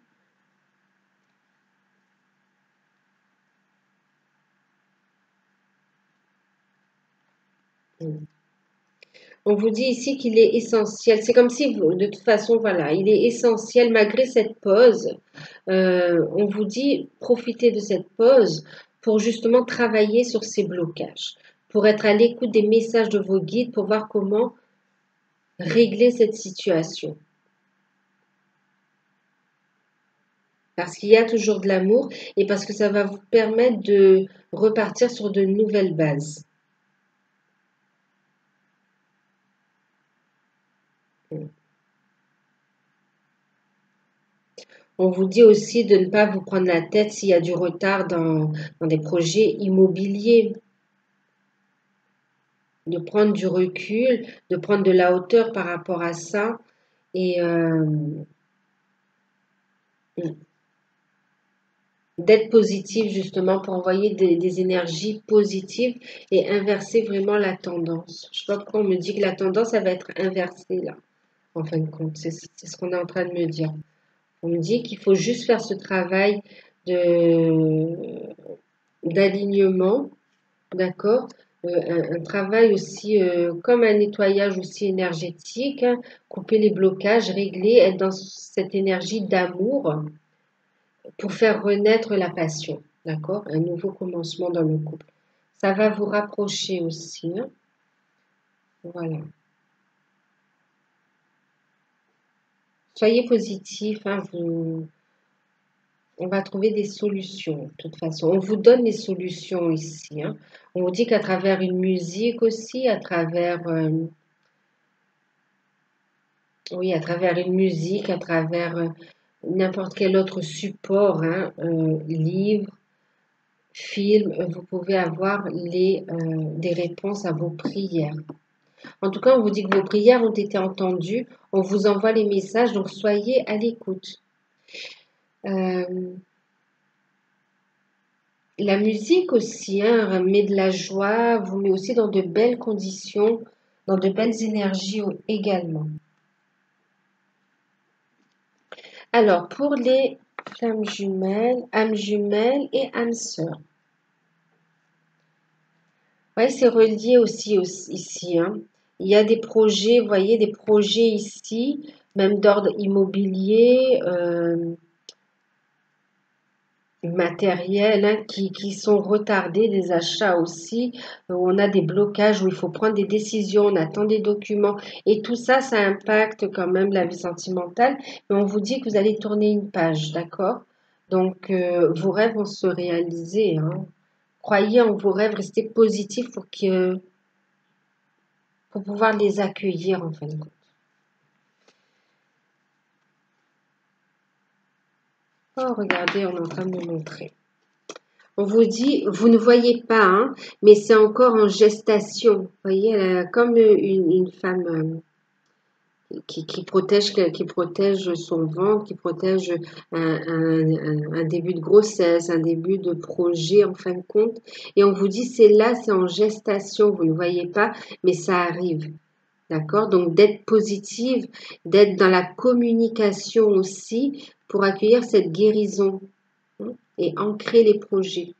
On vous dit ici qu'il est essentiel. C'est comme si, de toute façon, voilà, il est essentiel malgré cette pause. On vous dit, profitez de cette pause pour justement travailler sur ces blocages, pour être à l'écoute des messages de vos guides, pour voir comment régler cette situation. Parce qu'il y a toujours de l'amour et parce que ça va vous permettre de repartir sur de nouvelles bases. On vous dit aussi de ne pas vous prendre la tête s'il y a du retard dans des projets immobiliers, de prendre du recul, de prendre de la hauteur par rapport à ça et d'être positif justement pour envoyer des énergies positives et inverser vraiment la tendance. Je ne sais pas pourquoi on me dit que la tendance, elle va être inversée là, en fin de compte. C'est ce qu'on est en train de me dire. On me dit qu'il faut juste faire ce travail d'alignement, d'accord? Un travail aussi comme un nettoyage aussi énergétique, hein, couper les blocages, régler, être dans cette énergie d'amour pour faire renaître la passion, d'accord? Un nouveau commencement dans le couple. Ça va vous rapprocher aussi, hein? Voilà. Soyez positif, hein, on va trouver des solutions, de toute façon. On vous donne les solutions ici, hein. On vous dit qu'à travers une musique aussi, oui, à travers une musique, à travers n'importe quel autre support, hein, livre, film, vous pouvez avoir des réponses à vos prières. En tout cas, on vous dit que vos prières ont été entendues, on vous envoie les messages, donc soyez à l'écoute. La musique aussi, hein, met de la joie, vous met aussi dans de belles conditions, dans de belles énergies également. Alors, pour les flammes jumelles, âmes jumelles et âmes sœurs. Oui, c'est relié aussi ici, hein. Il y a des projets, vous voyez, des projets ici, même d'ordre immobilier, matériels, hein, qui sont retardés, des achats aussi, où on a des blocages, où il faut prendre des décisions, on attend des documents, et tout ça, ça impacte quand même la vie sentimentale, mais on vous dit que vous allez tourner une page, d'accord? Donc, vos rêves vont se réaliser, hein. Croyez en vos rêves, restez positif pour pouvoir les accueillir en fin de compte. Oh, regardez, on est en train de me montrer. On vous dit, vous ne voyez pas, hein, mais c'est encore en gestation. Vous voyez, comme une femme qui protège son ventre, qui protège un début de grossesse, un début de projet en fin de compte. Et on vous dit, c'est là, c'est en gestation, vous ne voyez pas, mais ça arrive. D'accord? Donc d'être positive, d'être dans la communication aussi pour accueillir cette guérison, hein, et ancrer les projets.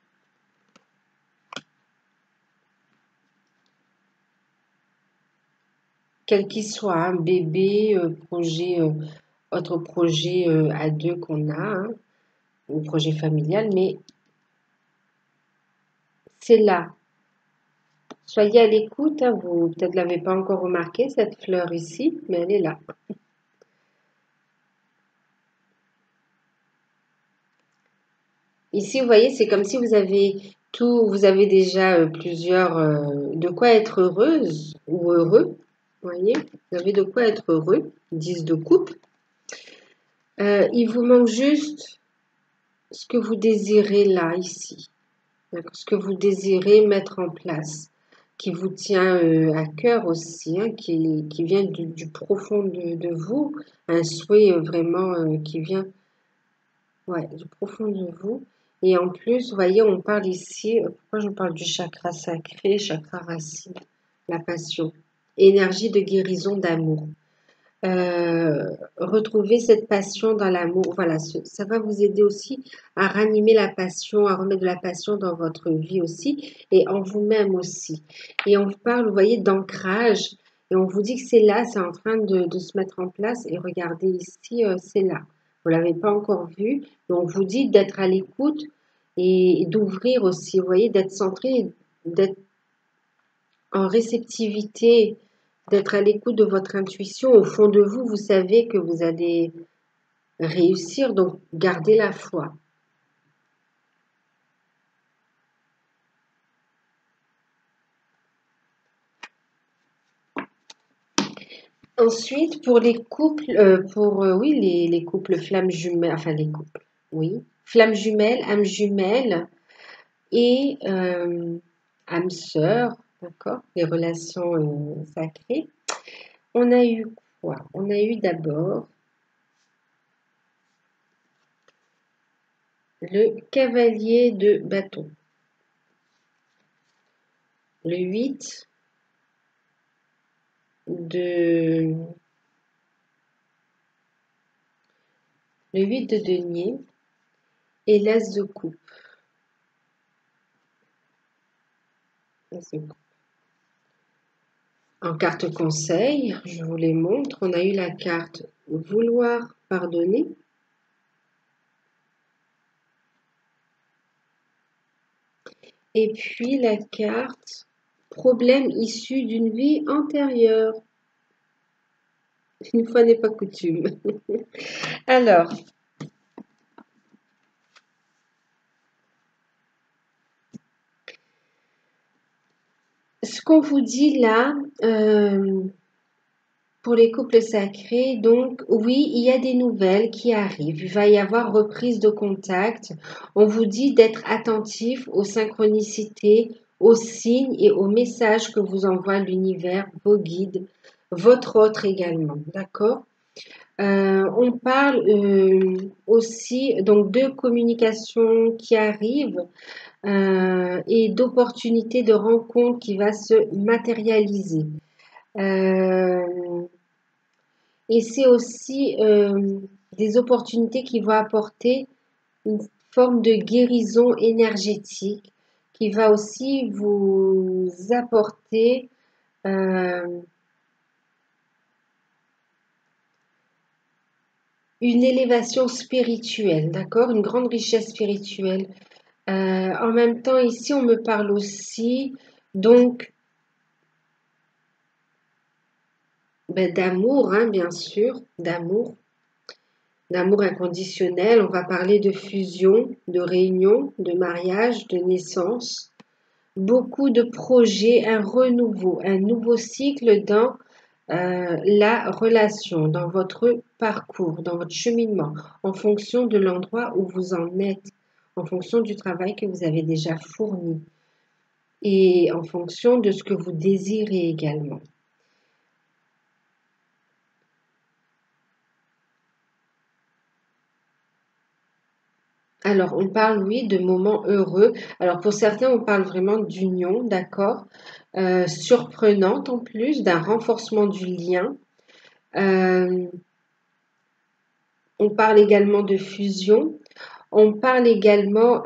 Quel qu'il soit, un bébé, autre projet à deux qu'on a, hein, ou projet familial, mais c'est là. Soyez à l'écoute, hein, vous peut-être l'avez pas encore remarqué, cette fleur ici, mais elle est là. Ici, vous voyez, c'est comme si vous avez tout, vous avez déjà de quoi être heureuse ou heureux. Vous voyez, vous avez de quoi être heureux, 10 de coupe. Il vous manque juste ce que vous désirez là, ici. Ce que vous désirez mettre en place. qui vous tient à cœur aussi, hein, qui vient du profond de vous, un souhait vraiment qui vient ouais, du profond de vous. Et en plus, vous voyez, on parle ici, pourquoi je parle du chakra sacré, chakra racine, la passion, énergie de guérison d'amour. Retrouver cette passion dans l'amour, voilà, ça va vous aider aussi à ranimer la passion, à remettre de la passion dans votre vie aussi et en vous-même aussi. Et on vous parle, vous voyez, d'ancrage et on vous dit que c'est là, c'est en train de se mettre en place et regardez ici, c'est là. Vous l'avez pas encore vu, mais on vous dit d'être à l'écoute et d'ouvrir aussi, vous voyez, d'être centré, d'être en réceptivité, d'être à l'écoute de votre intuition. Au fond de vous, vous savez que vous allez réussir, donc gardez la foi. Ensuite, pour les couples, oui, les couples flammes jumelles, enfin les couples, oui, flammes jumelles, âmes jumelles et âmes sœurs, d'accord, les relations sacrées. On a eu quoi? On a eu d'abord le cavalier de bâton, le 8 de le 8 de denier et l'as de coupe. En carte conseil, je vous les montre, on a eu la carte vouloir pardonner. Et puis la carte problème issu d'une vie antérieure. Une fois n'est pas coutume. Alors, ce qu'on vous dit là, pour les couples sacrés, donc oui, il y a des nouvelles qui arrivent. Il va y avoir reprise de contact. On vous dit d'être attentif aux synchronicités, aux signes et aux messages que vous envoie l'univers, vos guides, votre autre également. D'accord? On parle aussi donc de communication qui arrive et d'opportunités de rencontres qui va se matérialiser. Et c'est aussi des opportunités qui vont apporter une forme de guérison énergétique qui va aussi vous apporter une élévation spirituelle, d'accord? Une grande richesse spirituelle. En même temps, ici, on me parle aussi donc d'amour, hein, bien sûr, d'amour inconditionnel. On va parler de fusion, de réunion, de mariage, de naissance. Beaucoup de projets, un renouveau, un nouveau cycle dans la relation, dans votre parcours, dans votre cheminement, en fonction de l'endroit où vous en êtes, en fonction du travail que vous avez déjà fourni et en fonction de ce que vous désirez également. Alors, on parle, oui, de moments heureux. Alors, pour certains, on parle vraiment d'union, d'accord, surprenante en plus, d'un renforcement du lien. Euh, on parle également de fusion. On parle également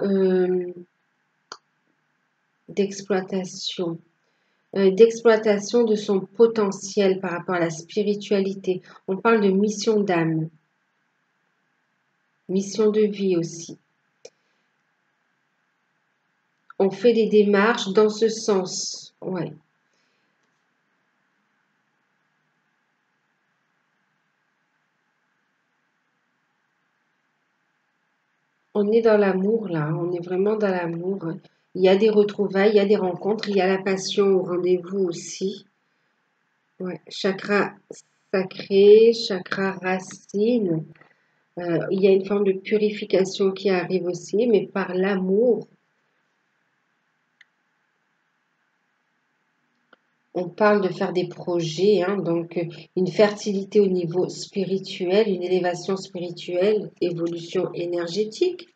d'exploitation, d'exploitation de son potentiel par rapport à la spiritualité. On parle de mission d'âme, mission de vie aussi. On fait des démarches dans ce sens. Ouais. On est dans l'amour là, on est vraiment dans l'amour. Il y a des retrouvailles, il y a des rencontres, il y a la passion au rendez-vous aussi. Ouais. Chakra sacré, chakra racine. Il y a une forme de purification qui arrive aussi, mais par l'amour. On parle de faire des projets, hein, donc une fertilité au niveau spirituel, une élévation spirituelle, évolution énergétique,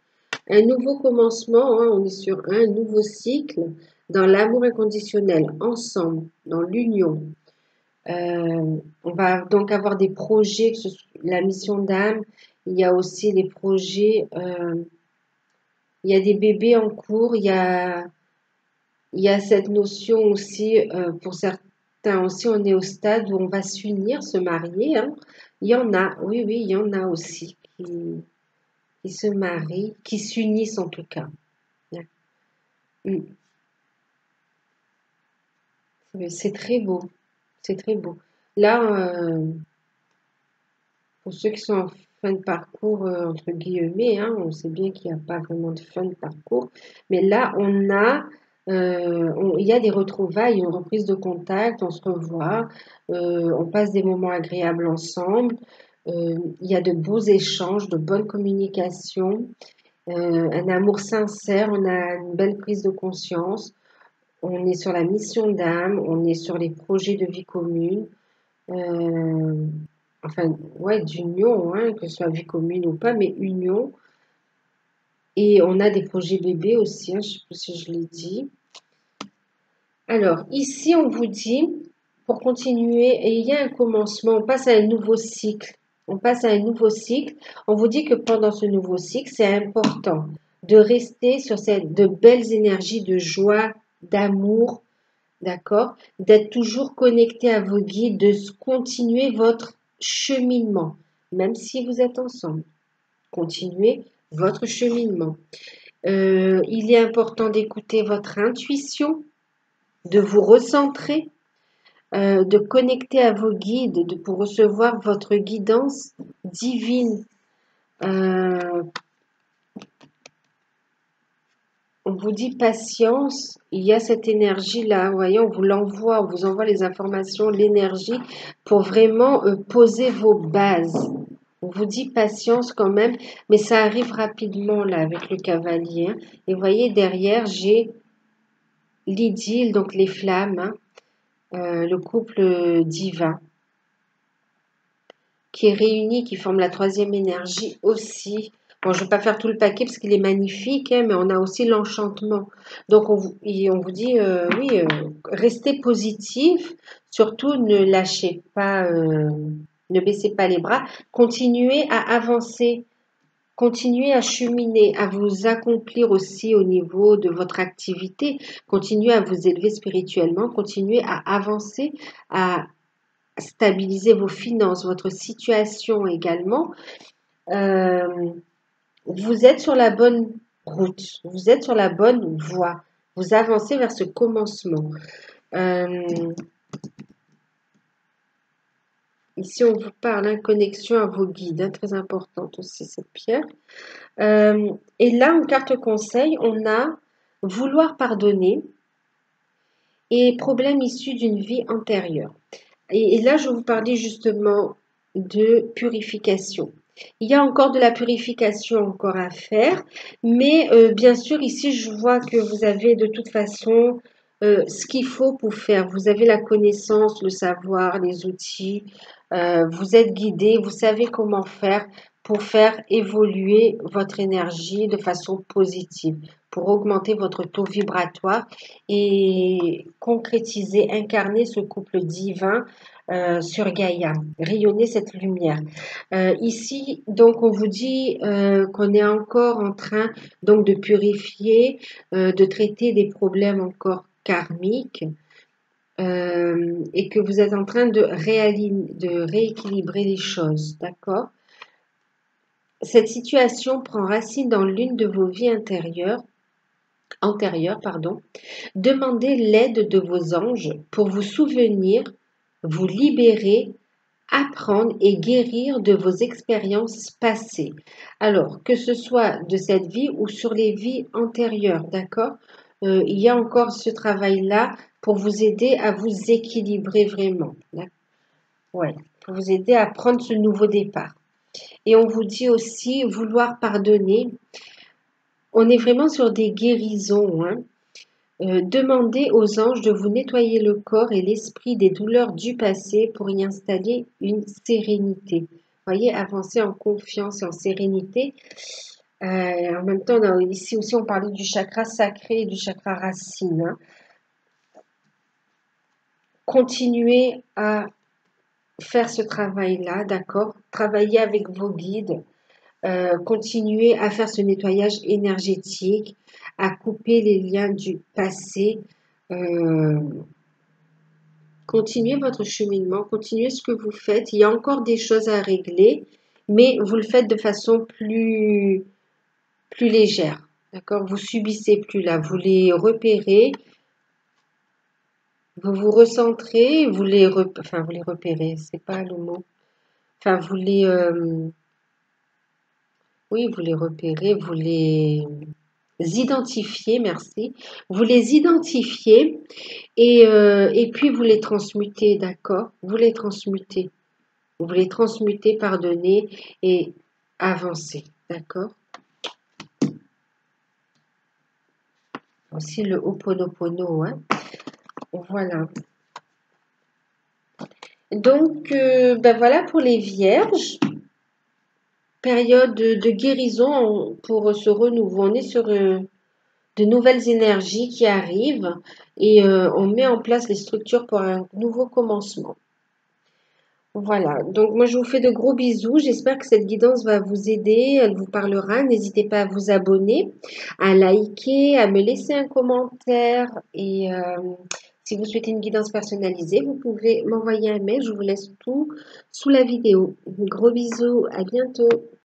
un nouveau commencement, hein, on est sur un nouveau cycle dans l'amour inconditionnel, ensemble, dans l'union. On va donc avoir des projets, que ce soit la mission d'âme, il y a aussi des projets, il y a des bébés en cours, il y a cette notion aussi, pour certains aussi, on est au stade où on va s'unir, se marier, hein. Il y en a, oui, oui, il y en a aussi qui se marient, qui s'unissent en tout cas. Mm. C'est très beau, c'est très beau. Là, pour ceux qui sont en fin de parcours, entre guillemets, hein, on sait bien qu'il n'y a pas vraiment de fin de parcours, mais là, il y a des retrouvailles, une reprise de contact, on se revoit, on passe des moments agréables ensemble, il y a de beaux échanges, de bonnes communications, un amour sincère, on a une belle prise de conscience, on est sur la mission d'âme, on est sur les projets de vie commune. Euh, enfin, ouais, d'union, hein, que ce soit vie commune ou pas, mais union. Et on a des projets bébés aussi, hein, je ne sais plus si je l'ai dit. Alors, ici, on vous dit, pour continuer, et il y a un commencement, on passe à un nouveau cycle. On passe à un nouveau cycle. On vous dit que pendant ce nouveau cycle, c'est important de rester sur de belles énergies de joie, d'amour, d'accord? D'être toujours connecté à vos guides, de continuer votre cheminement, même si vous êtes ensemble. Continuez votre cheminement. Il est important d'écouter votre intuition, de vous recentrer, de connecter à vos guides, pour recevoir votre guidance divine. On vous dit patience, il y a cette énergie-là, vous voyez, on vous l'envoie, on vous envoie les informations, l'énergie pour vraiment poser vos bases. On vous dit patience quand même, mais ça arrive rapidement là avec le cavalier. Hein. Et vous voyez, derrière, j'ai l'idylle, donc les flammes, hein, le couple divin qui est réuni, qui forme la troisième énergie aussi. Bon, je ne vais pas faire tout le paquet parce qu'il est magnifique, hein, mais on a aussi l'enchantement. Donc, on vous dit, oui, restez positif, surtout ne lâchez pas, ne baissez pas les bras, continuez à avancer, continuez à cheminer, à vous accomplir aussi au niveau de votre activité, continuez à vous élever spirituellement, continuez à avancer, à stabiliser vos finances, votre situation également. Euh, vous êtes sur la bonne route, vous êtes sur la bonne voie, vous avancez vers ce commencement. Ici, on vous parle, hein, connexion à vos guides, hein, très importante aussi cette pierre. Et là, en carte conseil, on a vouloir pardonner et problème issu d'une vie antérieure. Et là, je vais vous parler justement de purification. Il y a encore de la purification encore à faire, mais bien sûr, ici, je vois que vous avez de toute façon ce qu'il faut pour faire. Vous avez la connaissance, le savoir, les outils, vous êtes guidé, vous savez comment faire pour faire évoluer votre énergie de façon positive, pour augmenter votre taux vibratoire et concrétiser, incarner ce couple divin sur Gaïa, rayonner cette lumière. Ici, donc, on vous dit qu'on est encore en train donc de purifier, de traiter des problèmes encore karmiques et que vous êtes en train de rééquilibrer les choses, d'accord? Cette situation prend racine dans l'une de vos vies antérieures, pardon. Demandez l'aide de vos anges pour vous souvenir, vous libérer, apprendre et guérir de vos expériences passées. Alors, que ce soit de cette vie ou sur les vies antérieures, d'accord? Il y a encore ce travail-là pour vous aider à vous équilibrer vraiment. Ouais, pour vous aider à prendre ce nouveau départ. Et on vous dit aussi vouloir pardonner. On est vraiment sur des guérisons, hein. Demandez aux anges de vous nettoyer le corps et l'esprit des douleurs du passé pour y installer une sérénité. Voyez, avancer en confiance et en sérénité. En même temps, ici aussi, on parlait du chakra sacré et du chakra racine, hein. Continuez à faire ce travail-là, d'accord? Travaillez avec vos guides. Continuez à faire ce nettoyage énergétique, à couper les liens du passé. Euh, Continuez votre cheminement, continuez ce que vous faites. Il y a encore des choses à régler, mais vous le faites de façon plus légère. D'accord? Vous subissez plus là, vous les repérez, vous vous recentrez, enfin vous les repérez, c'est pas le mot. Enfin oui, vous les repérez, vous les identifiez, merci. Vous les identifiez et puis vous les transmutez, d'accord? Vous les transmutez. Vous les transmutez, pardonnez et avancez, d'accord? Aussi le Ho'oponopono, hein? Voilà. Donc, ben voilà pour les vierges. Période de guérison pour ce renouveau. On est sur de nouvelles énergies qui arrivent et on met en place les structures pour un nouveau commencement. Voilà, donc moi je vous fais de gros bisous. J'espère que cette guidance va vous aider, elle vous parlera. N'hésitez pas à vous abonner, à liker, à me laisser un commentaire. Et si vous souhaitez une guidance personnalisée, vous pouvez m'envoyer un mail. Je vous laisse tout sous la vidéo. Gros bisous, à bientôt.